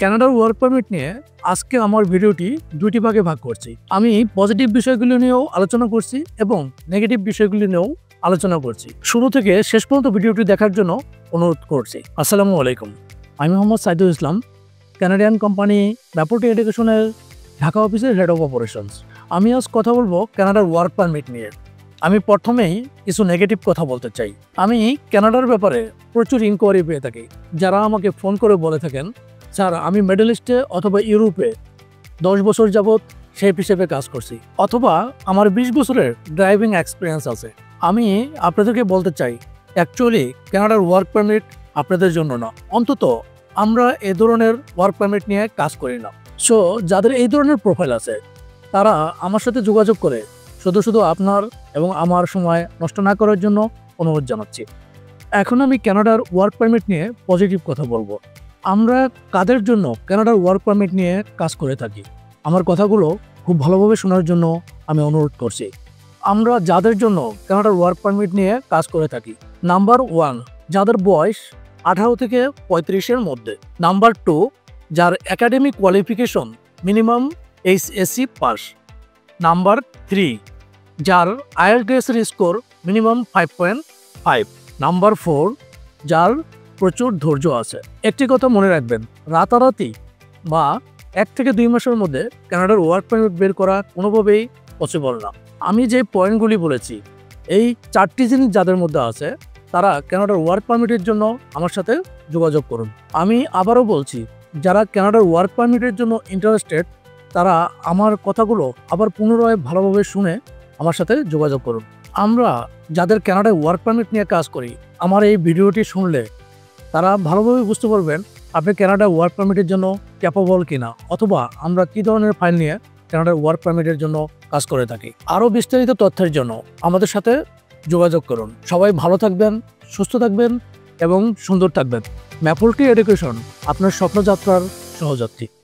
কানাডার work permit নিয়ে আজকে আমার ভিডিওটি দুইটি ভাগে ভাগ করছি। আমি পজিটিভ বিষয়গুলো নিয়েও আলোচনা করছি এবং নেগেটিভ বিষয়গুলি নিয়েও আলোচনা করছি। শুরু থেকে শেষ পর্যন্ত ভিডিওটি দেখার জন্য অনুরোধ করছি। আসসালামু আলাইকুম, আমি মোহাম্মদ সাইদুল ইসলাম, কানাডিয়ান কোম্পানি ম্যাপলটি এডুকেশনের ঢাকা অফিসের হেড অফ অপারেশনস। আমি আজ কথা বলবো কানাডার ওয়ার্ক পারমিট নিয়ে। আমি প্রথমেই কিছু নেগেটিভ কথা বলতে চাই। আমি কানাডার ব্যাপারে প্রচুর ইনকোয়ারি পেয়ে থাকি, যারা আমাকে ফোন করে বলে থাকেন, স্যার আমি মিডল ইস্টে অথবা ইউরোপে 10 বছর যাবৎ শেফ হিসেবে কাজ করছি, অথবা আমার 20 বছরের ড্রাইভিং এক্সপিরিয়েন্স আছে। আমি আপনাদেরকে বলতে চাই, অ্যাকচুয়ালি কানাডার ওয়ার্ক পারমিট আপনাদের জন্য না। অন্তত আমরা এ ধরনের ওয়ার্ক পারমিট নিয়ে কাজ করি না। সো যাদের এই ধরনের প্রোফাইল আছে তারা আমার সাথে যোগাযোগ করে শুধু আপনার এবং আমার সময় নষ্ট না করার জন্য অনুরোধ জানাচ্ছি। এখন আমি কানাডার ওয়ার্ক পারমিট নিয়ে পজিটিভ কথা বলবো। আমরা কাদের জন্য কানাডার ওয়ার্ক পারমিট নিয়ে কাজ করে থাকি, আমার কথাগুলো খুব ভালোভাবে শোনার জন্য আমি অনুরোধ করছি। আমরা যাদের জন্য কানাডার ওয়ার্ক পারমিট নিয়ে কাজ করে থাকি, নাম্বার 1, যাদের বয়স 18 থেকে 35-এর মধ্যে। নাম্বার 2, যার academic qualification minimum HSC pass. Number 3, যার আইএলটিএস এর স্কোর মিনিমাম 5.5। নাম্বার 4, যার প্রচুর ধৈর্য আছে। একটি কথা মনে রাখবেন, রাতারাতি বা 1 থেকে 2 মাসের মধ্যে কানাডার ওয়ার্ক পারমিট বের করা কোনোভাবেই পসিবল না। আমি যে পয়েন্টগুলি বলেছি, এই 4টি জিনিস যাদের মধ্যে আছে তারা কানাডার ওয়ার্ক পারমিটের জন্য আমার সাথে যোগাযোগ করুন। আমি আবারও বলছি, যারা কানাডার ওয়ার্ক পারমিটের জন্য ইন্টারেস্টেড তারা আমার কথাগুলো আবার পুনরায় ভালোভাবে শুনে আমার সাথে যোগাযোগ করুন। আমরা যাদের কানাডায় ওয়ার্ক পারমিট নিয়ে কাজ করি, আমার এই ভিডিওটি শুনলে তারা ভালোভাবে বুঝতে পারবেন আপনি কানাডার ওয়ার্ক পারমিটের জন্য ক্যাপাবল কিনা, অথবা আমরা কী ধরনের ফাইল নিয়ে কানাডার ওয়ার্ক পারমিটের জন্য কাজ করে থাকি। আরও বিস্তারিত তথ্যের জন্য আমাদের সাথে যোগাযোগ করুন। সবাই ভালো থাকবেন, সুস্থ থাকবেন এবং সুন্দর থাকবেন। ম্যাপলটি এডুকেশন, আপনার স্বপ্নযাত্রার সহযাত্রী।